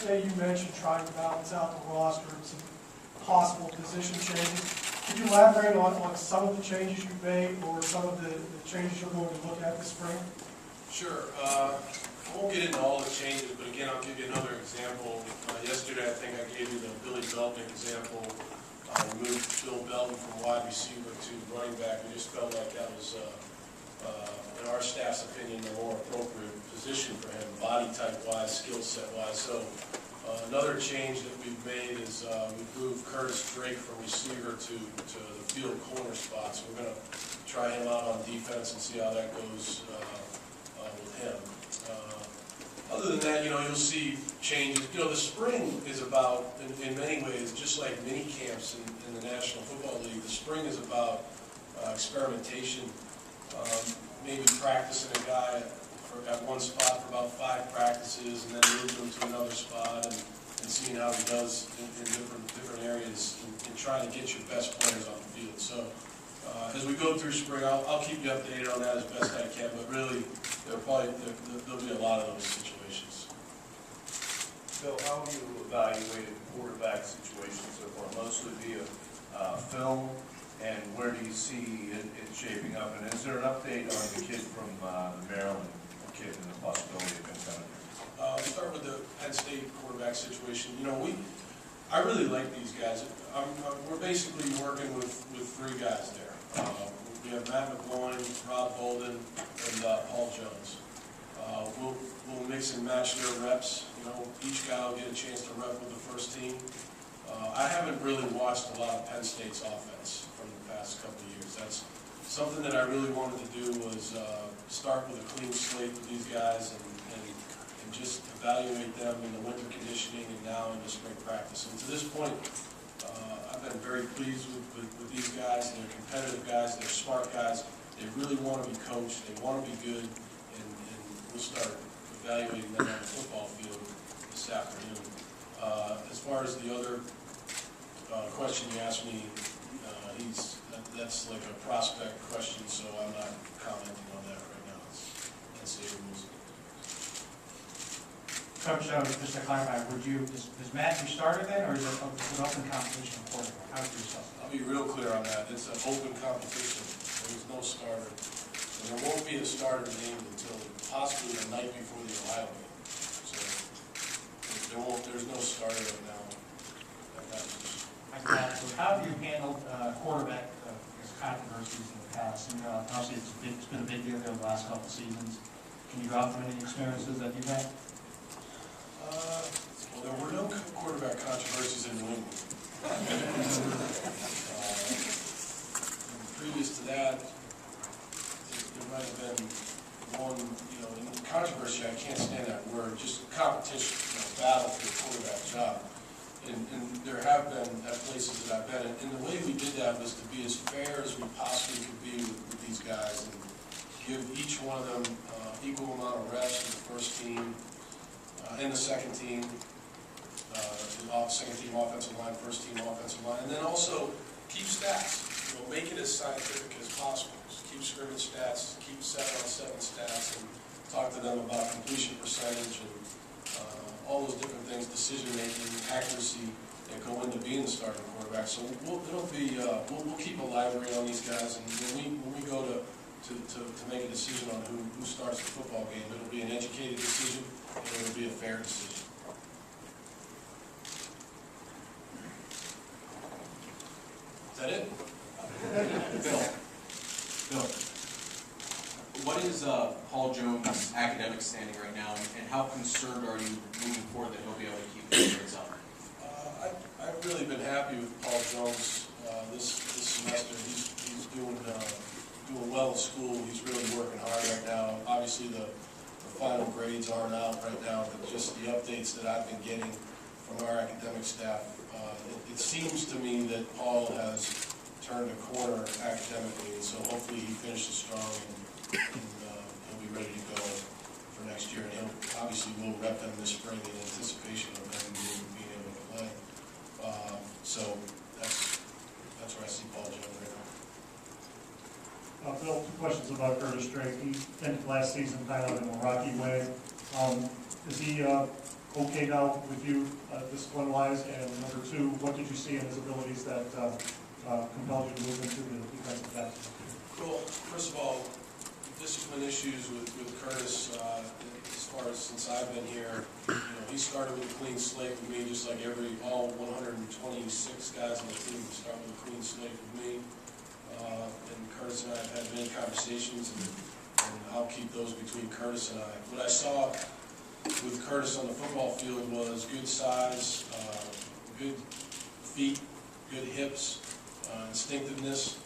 Yesterday you mentioned trying to balance out the roster and some possible position changes. Could you elaborate on some of the changes you've made or some of the changes you're going to look at this spring? Sure. I won't get into all the changes, but again, I'll give you another example. Yesterday, I think I gave you the Billy Belton example. We moved Bill Belton from wide receiver to running back. We just felt like that was, in our staff's opinion, the more appropriate position for him, body type-wise, skill set-wise. So another change that we've made is we've moved Curtis Drake from receiver to the field corner spot. So we're going to try him out on defense and see how that goes with him. Other than that, you'll see changes. The spring is about, in many ways, just like mini camps in the National Football League, the spring is about experimentation, maybe practicing a guy at one spot for about 5 practices and then moving him to another spot and seeing how he does in different areas and trying to get your best players on the field. So as we go through spring, I'll keep you updated on that as best I can, but really there'll be a lot of those situations. Bill, how have you evaluated quarterback situations so far? Mostly via film, and where do you see it shaping up? And is there an update on the kid from Maryland, and the possibility of him coming here? We'll start with the Penn State quarterback situation. I really like these guys. We're basically working with 3 guys there. We have Matt McGloin, Rob Bolden, and Paul Jones. We'll mix and match their reps. Each guy will get a chance to rep with the first team. I haven't really watched a lot of Penn State's offense from the past couple of years. That's something that I really wanted to do was start with a clean slate with these guys and just evaluate them in the winter conditioning and now in the spring practice. And to this point, I've been very pleased with these guys. They're competitive guys. They're smart guys. They really want to be coached. They want to be good. And we'll start evaluating them on the football field this afternoon. As far as the other question you asked me, that's like a prospect question, so I'm not commenting on that right now. It's NCAA rules. Coach, just to clarify, does Matthew starter then, or is it an open competition quarterback? How would you assess that? I'll be real clear on that. It's an open competition. There's no starter. And there won't be a starter named until possibly the night before the Ohio game. So there's no starter right now at that position. So how have you handled quarterback controversies in the past? Obviously it's been a big deal over the last couple of seasons. Can you go through any experiences that you've had? Well, there were no quarterback controversies in New England. Previous to that, there might have been one, in controversy, I can't stand that word, just competition, battle for the quarterback job. And there have been at places that I've been, and the way we did that was to be as fair as we possibly could be with these guys and give each one of them equal amount of reps in the first team, in the second team, second team offensive line, first team offensive line, and then also keep stats. Make it as scientific as possible. Just keep scrimmage stats, keep 7-on-7 stats, and talk to them about completion percentage and all those different things, decision making, accuracy that go into being the starting quarterback. So we'll keep a library on these guys, and when we go to make a decision on who starts the football game, it'll be an educated decision and it'll be a fair decision. Is that it? Bill, what is Paul Jones' academic standing right now, and how concerned are you moving forward that he'll be able to keep his grades up? I've really been happy with Paul Jones this semester. He's doing well in school. He's really working hard right now. Obviously, the final grades aren't out right now, but just the updates that I've been getting from our academic staff, it seems to me that Paul has turned a corner academically, and so hopefully he finishes strong and he'll be ready to go for next year. And we'll rep them this spring in anticipation of them being able to play. So that's where I see Paul Jones right now. Bill, 2 questions about Curtis Drake. He ended last season kind of in a rocky way. Is he okay now with you discipline-wise? And number two, what did you see in his abilities that compelled you to move into the defensive back? Well, first of all, discipline issues with Curtis, as far as since I've been here, he started with a clean slate with me, just like all 126 guys on the team start with a clean slate with me. And Curtis and I have had many conversations, and I'll keep those between Curtis and I. What I saw with Curtis on the football field was good size, good feet, good hips, instinctiveness,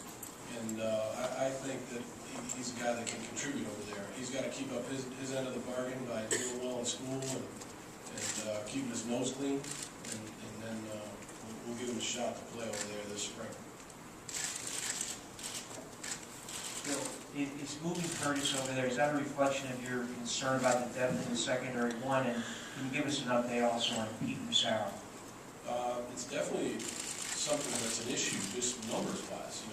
and I think that he's a guy that can contribute over there. He's got to keep up his end of the bargain by doing well in school and keeping his nose clean, and then we'll give him a shot to play over there this spring. Bill, is moving Curtis over there, is that a reflection of your concern about the depth in the secondary one? And can you give us an update also on Pete Musaro? It's definitely something that's an issue, just numbers-wise.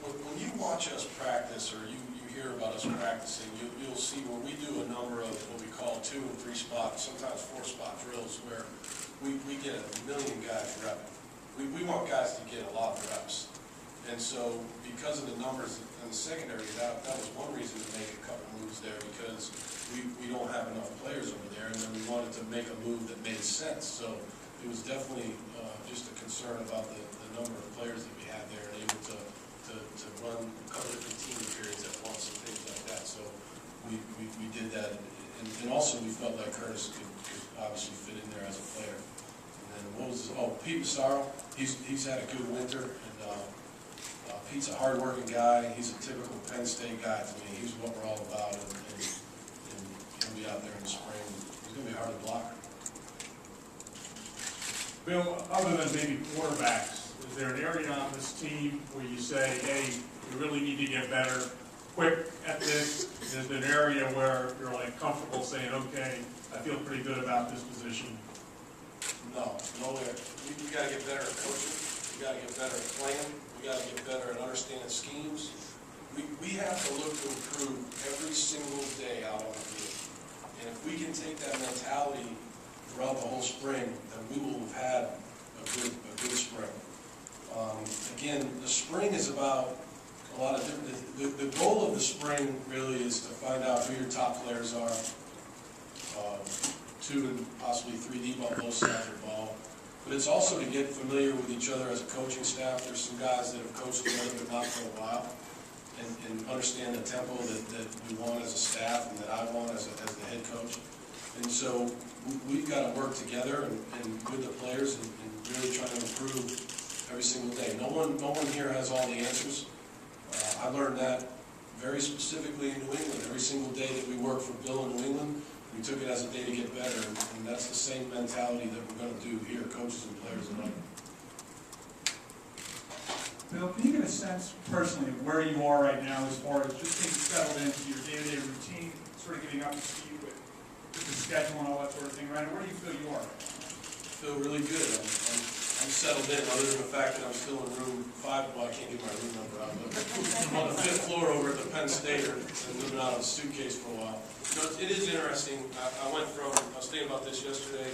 When you watch us practice, or you hear about us practicing, you'll see where we do a number of what we call 2 and 3 spot, sometimes 4 spot drills, where we get 1 million guys repping. We want guys to get a lot of reps. And so, because of the numbers in the secondary, that was one reason to make a couple moves there, because we don't have enough players over there, and then we wanted to make a move that made sense. So it was definitely just a concern about the number of players that we had there, and able to run a couple different team periods at once and things like that. So we did that, and also we felt like Curtis could obviously fit in there as a player. And then Pete Musaro, he's had a good winter, and Pete's a hard-working guy. He's a typical Penn State guy to me. He's what we're all about, and he'll be out there in the spring. He's going to be hard to block. Bill, other than maybe quarterbacks, is there an area on this team where you say, hey, we really need to get better, quick at this? Is there an area where you're like comfortable saying, okay, I feel pretty good about this position? No, nowhere. We got to get better at coaching. We got to get better at playing. We got to get better at understanding schemes. We have to look to improve every single day out on the field. And if we can take that mentality throughout the whole spring, then we will have had a good spring. Again, the spring is about a lot of different. The goal of the spring really is to find out who your top players are, 2 and possibly 3 deep on both sides of the ball. But it's also to get familiar with each other as a coaching staff. There's some guys that have coached together but not for a while, and understand the tempo that we want as a staff and that I want as the head coach. And so we've got to work together and with the players and really try to improve every single day. No one here has all the answers. I learned that very specifically in New England. Every single day that we worked for Bill in New England, we took it as a day to get better, and that's the same mentality that we're going to do here, coaches and players alike. Bill, can you get a sense personally of where you are right now as far as just getting settled into your day-to-day routine, sort of getting up to speed with the schedule and all that sort of thing, right? Where do you feel you are? I feel really good. I'm settled in, other than the fact that I'm still in room 5. Well, I can't get my room number out, but I'm on the 5th floor over at the Penn State and living out of a suitcase for a while. It is interesting. I was thinking about this yesterday.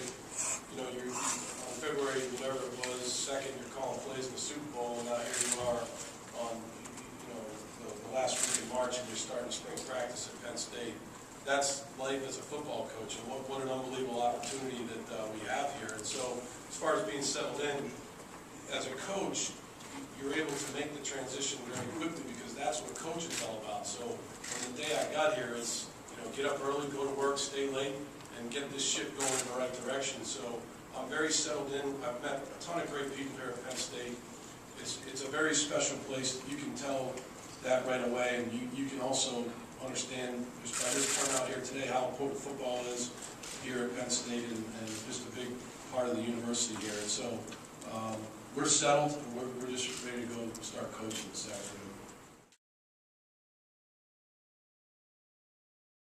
You're on February, whatever it was, 2nd, you're calling plays in the Super Bowl, and now here you are on, the last week of March, and you're starting spring practice at Penn State. That's life as a football coach, and what an unbelievable opportunity that we have here. And so, as far as being settled in, as a coach, you're able to make the transition very quickly, because that's what coaching is all about. So, from the day I got here, it's get up early, go to work, stay late, and get this ship going in the right direction. So I'm very settled in. I've met a ton of great people here at Penn State. It's a very special place. You can tell that right away, and you can also understand just by this turnout here today how important football is here at Penn State, and just a big part of the university here. And so we're settled, and we're just ready to go start coaching this afternoon.